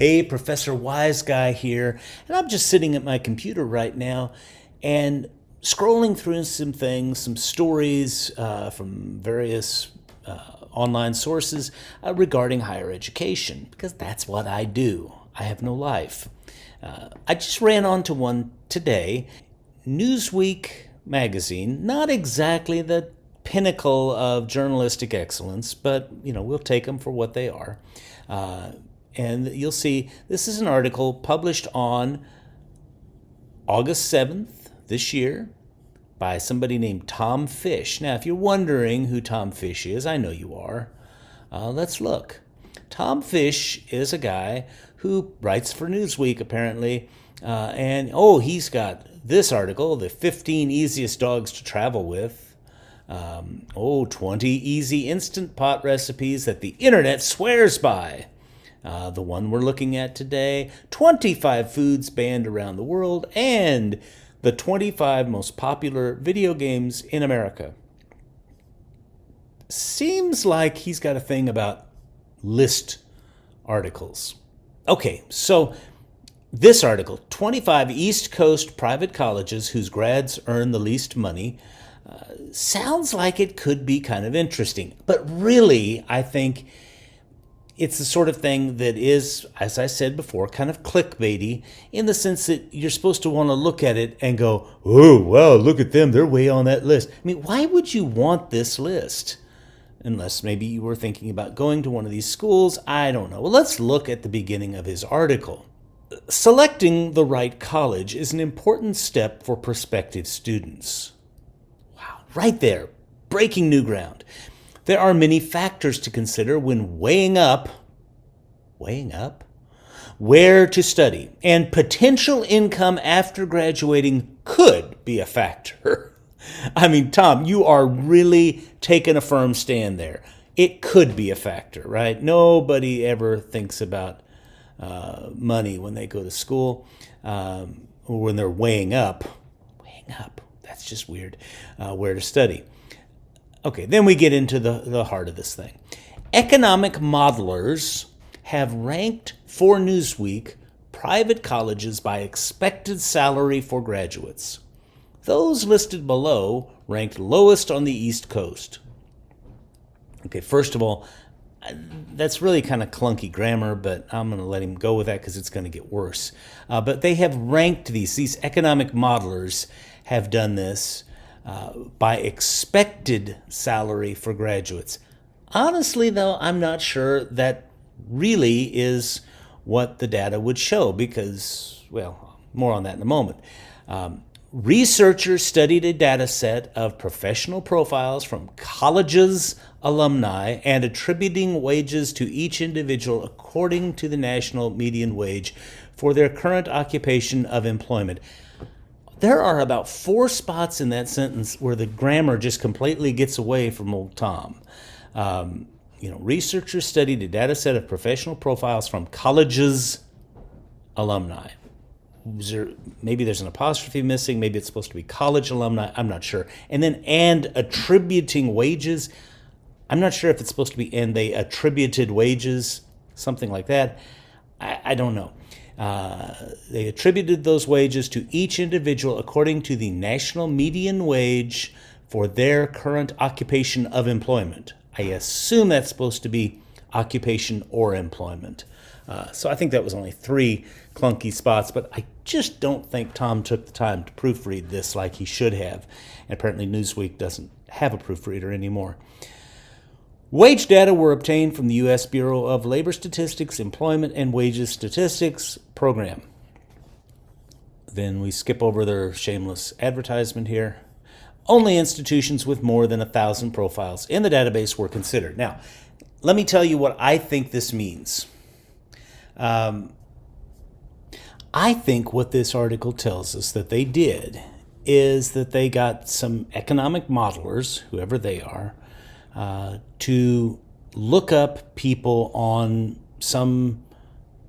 Hey, Professor Wiseguy here, and I'm just sitting at my computer right now and scrolling through some things, some stories from various online sources regarding higher education, because that's what I do. I have no life. I just ran onto one today. Newsweek magazine, not exactly the pinnacle of journalistic excellence, but we'll take them for what they are. And you'll see this is an article published on August 7th this year by somebody named Tom Fish. Now, if you're wondering who Tom Fish is, I know you are. Let's look. Tom Fish is a guy who writes for Newsweek, apparently. He's got this article, The 15 Easiest Dogs to Travel With. 20 easy instant pot recipes that the internet swears by. The one we're looking at today, 25 foods banned around the world, and the 25 most popular video games in America. Seems like he's got a thing about list articles. Okay, so this article, 25 East Coast private colleges whose grads earn the least money, sounds like it could be kind of interesting. But really, I think it's the sort of thing that is, as I said before, kind of clickbaity in the sense that you're supposed to want to look at it and go, oh, wow, look at them. They're way on that list. I mean, why would you want this list? Unless maybe you were thinking about going to one of these schools. I don't know. Well, let's look at the beginning of his article. Selecting the right college is an important step for prospective students. Wow, right there, breaking new ground. There are many factors to consider when weighing up, where to study, and potential income after graduating could be a factor. I mean, Tom, you are really taking a firm stand there. It could be a factor, right? Nobody ever thinks about money when they go to school or when they're weighing up, that's just weird, where to study. Okay, then we get into the heart of this thing. Economic modelers have ranked for Newsweek private colleges by expected salary for graduates. Those listed below ranked lowest on the East Coast. Okay, first of all, that's really kind of clunky grammar, but I'm going to let him go with that because it's going to get worse. But they have ranked these economic modelers have done this by expected salary for graduates. Honestly, though, I'm not sure that really is what the data would show because, well, more on that in a moment. Researchers studied a data set of professional profiles from colleges' alumni and attributing wages to each individual according to the national median wage for their current occupation of employment. There are about 4 spots in that sentence where the grammar just completely gets away from old Tom. Researchers studied a data set of professional profiles from colleges' alumni. Maybe there's an apostrophe missing. Maybe it's supposed to be college alumni. I'm not sure. And then attributing wages. I'm not sure if it's supposed to be and they attributed wages, something like that. I don't know. They attributed those wages to each individual according to the national median wage for their current occupation of employment. I assume that's supposed to be occupation or employment. So I think that was only 3 clunky spots, but I just don't think Tom took the time to proofread this like he should have. And apparently Newsweek doesn't have a proofreader anymore. Wage data were obtained from the U.S. Bureau of Labor Statistics Employment and Wages Statistics Program. Then we skip over their shameless advertisement here. Only institutions with more than 1,000 profiles in the database were considered. Now, let me tell you what I think this means. I think what this article tells us that they did is that they got some economic modelers, whoever they are, to look up people on some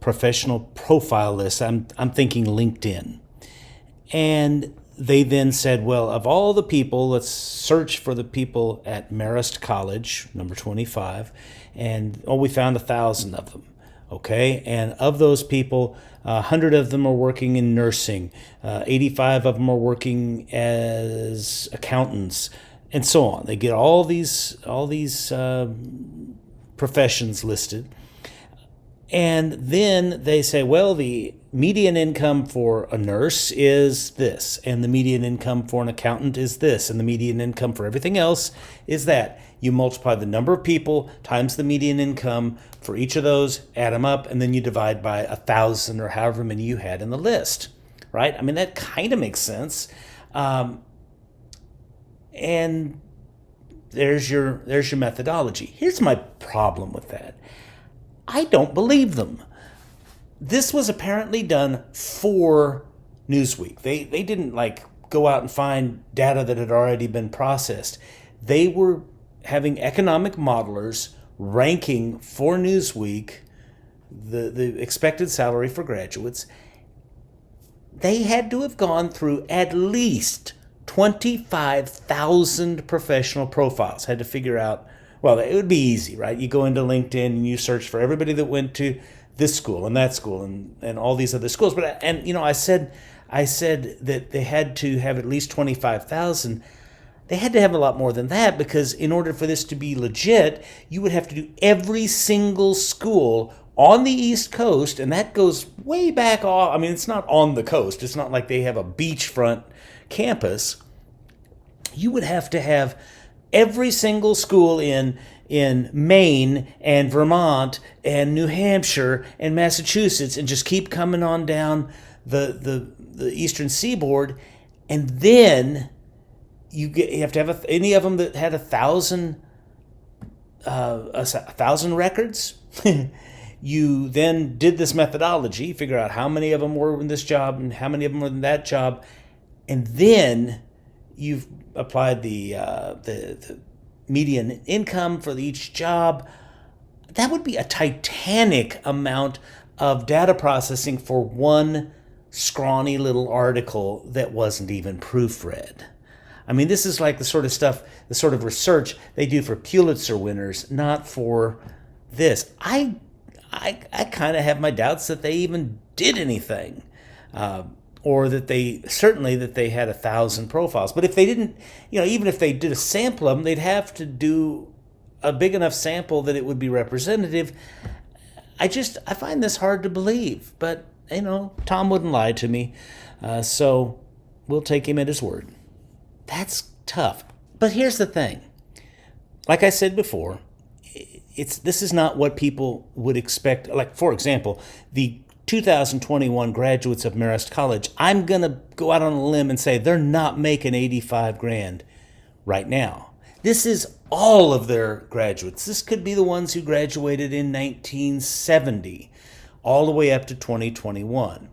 professional profile list. I'm thinking LinkedIn. And they then said, well, of all the people, let's search for the people at Marist College, number 25, and we found 1,000 of them. Okay, and of those people, 100 of them are working in nursing, 85 of them are working as accountants, and so on. They get all these professions listed, and then they say, well, the median income for a nurse is this, and the median income for an accountant is this, and the median income for everything else is that. You multiply the number of people times the median income for each of those, add them up, and then you divide by 1,000 or however many you had in the list, right? I mean, that kind of makes sense. And there's your methodology. Here's my problem with that. I don't believe them. This was apparently done for Newsweek. They didn't like go out and find data that had already been processed. They were having economic modelers ranking for Newsweek the expected salary for graduates. They had to have gone through at least 25,000 professional profiles. Had to figure out, well, it would be easy, right? You go into LinkedIn and you search for everybody that went to this school and that school and all these other schools. But I said that they had to have at least 25,000. They had to have a lot more than that, because in order for this to be legit, you would have to do every single school on the East Coast, and that goes way back off. I mean, it's not on the coast. It's not like they have a beachfront campus. You would have to have every single school in Maine and Vermont and New Hampshire and Massachusetts, and just keep coming on down the eastern seaboard, and then you have to have any of them that had 1,000 records. You then did this methodology, figure out how many of them were in this job and how many of them were in that job, and then you've applied the median income for each job. That would be a titanic amount of data processing for one scrawny little article that wasn't even proofread. I mean, this is like the sort of stuff, the sort of research they do for Pulitzer winners, not for this. I kind of have my doubts that they even did anything, or that they had 1,000 profiles. But if they didn't, even if they did a sample of them, they'd have to do a big enough sample that it would be representative. I find this hard to believe, but Tom wouldn't lie to me, so we'll take him at his word. That's tough. But here's the thing. Like I said before, this is not what people would expect. Like, for example, the 2021 graduates of Marist College, I'm going to go out on a limb and say they're not making $85,000 right now. This is all of their graduates. This could be the ones who graduated in 1970 all the way up to 2021.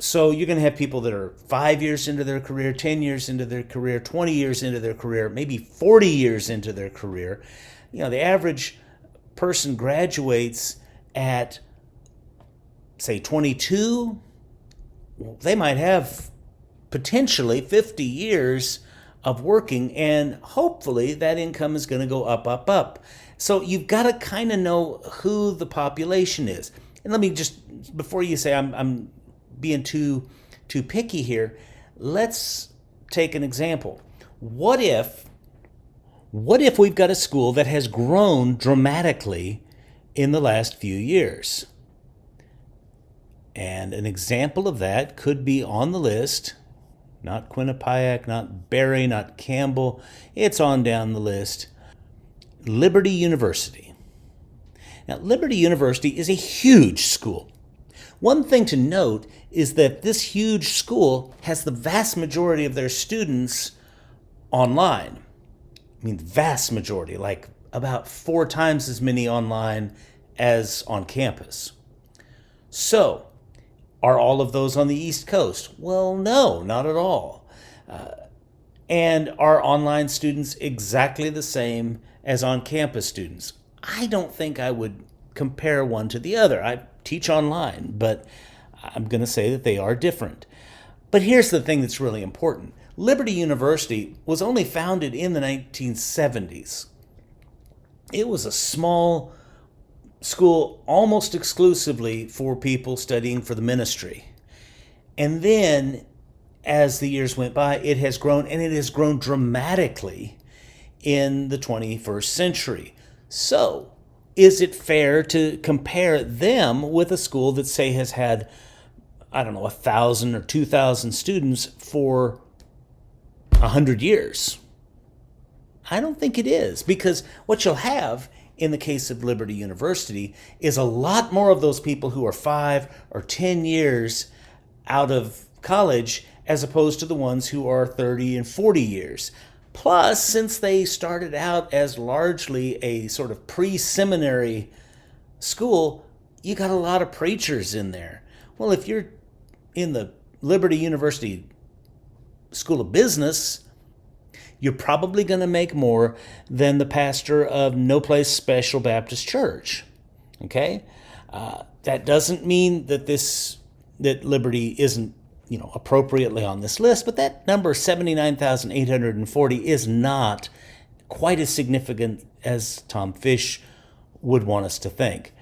So you're going to have people that are 5 years into their career, 10 years into their career, 20 years into their career, maybe 40 years into their career. The average person graduates at, say, 22. Well, they might have potentially 50 years of working, and hopefully that income is going to go up, up, up. So you've got to kind of know who the population is. And let me just, before you say I'm being too picky here, let's take an example. What if we've got a school that has grown dramatically in the last few years? And an example of that could be on the list, not Quinnipiac, not Barry, not Campbell. It's on down the list. Liberty University. Now, Liberty University is a huge school. One thing to note is that this huge school has the vast majority of their students online. I mean, the vast majority, like about 4 times as many online as on campus. So, are all of those on the East Coast? Well, no, not at all. And are online students exactly the same as on-campus students? I don't think I would compare one to the other. I teach online, but I'm going to say that they are different. But here's the thing that's really important. Liberty University was only founded in the 1970s. It was a small school almost exclusively for people studying for the ministry. And then, as the years went by, it has grown, and it has grown dramatically in the 21st century. So, is it fair to compare them with a school that, say, has had, 1,000 or 2,000 students for 100 years? I don't think it is, because what you'll have in the case of Liberty University is a lot more of those people who are 5 or 10 years out of college as opposed to the ones who are 30 and 40 years. Plus, since they started out as largely a sort of pre-seminary school, you got a lot of preachers in there. Well, if you're in the Liberty University School of Business, you're probably going to make more than the pastor of No Place Special Baptist Church. Okay? That doesn't mean that Liberty isn't, appropriately on this list, but that number, 79,840, is not quite as significant as Tom Fish would want us to think.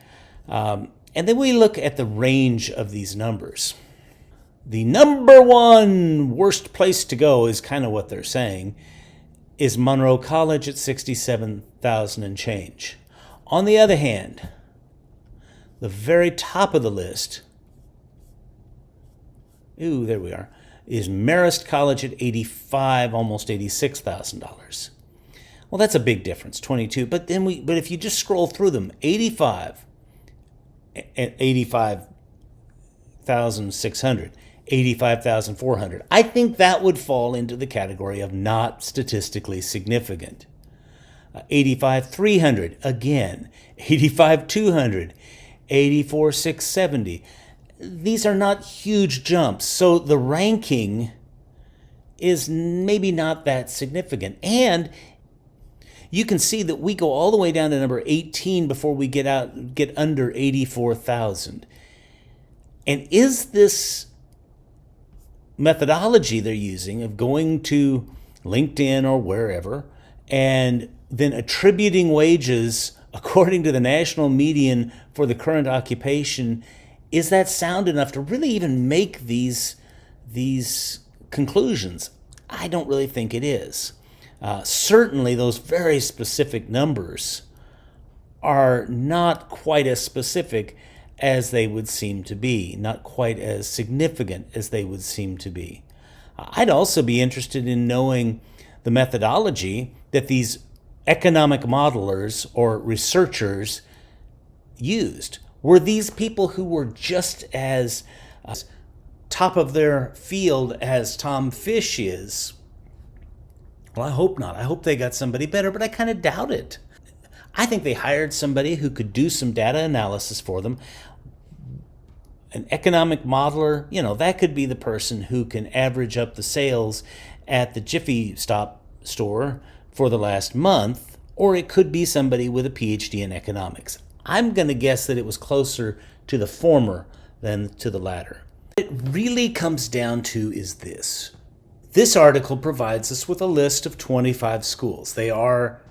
And then we look at the range of these numbers. The number one worst place to go is kind of what they're saying, is Monroe College at 67,000 and change. On the other hand, the very top of the list, there we are, is Marist College at almost $86,000. Well, that's a big difference, 22. But if you just scroll through them, 85 at 85,600. 85,400. I think that would fall into the category of not statistically significant. 85,300, again. 85,200. 84,670. These are not huge jumps, so the ranking is maybe not that significant. And you can see that we go all the way down to number 18 before we get under 84,000. And is this methodology they're using of going to LinkedIn or wherever and then attributing wages according to the national median for the current occupation, is that sound enough to really even make these conclusions? I don't really think it is. Certainly those very specific numbers are not quite as specific as they would seem to be, not quite as significant as they would seem to be. I'd also be interested in knowing the methodology that these economic modelers or researchers used. Were these people who were just as top of their field as Tom Fish is? Well, I hope not. I hope they got somebody better, but I kind of doubt it. I think they hired somebody who could do some data analysis for them. An economic modeler, that could be the person who can average up the sales at the Jiffy Stop store for the last month, or it could be somebody with a PhD in economics. I'm going to guess that it was closer to the former than to the latter. What it really comes down to is this. This article provides us with a list of 25 schools. They are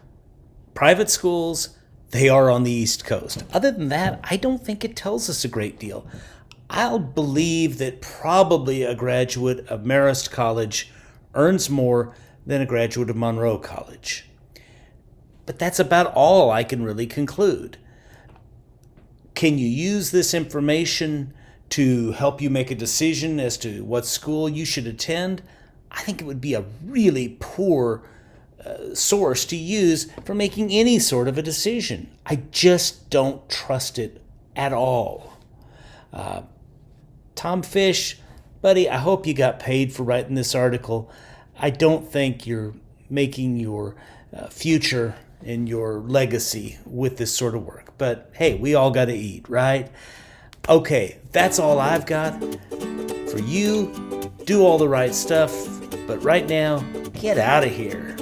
private schools. They are on the East Coast. Other than that, I don't think it tells us a great deal. I'll believe that probably a graduate of Marist College earns more than a graduate of Monroe College. But that's about all I can really conclude. Can you use this information to help you make a decision as to what school you should attend? I think it would be a really poor source to use for making any sort of a decision. I just don't trust it at all. Tom Fish, buddy, I hope you got paid for writing this article. I don't think you're making your future and your legacy with this sort of work. But hey, we all got to eat, right? Okay, that's all I've got for you. Do all the right stuff. But right now, get out of here.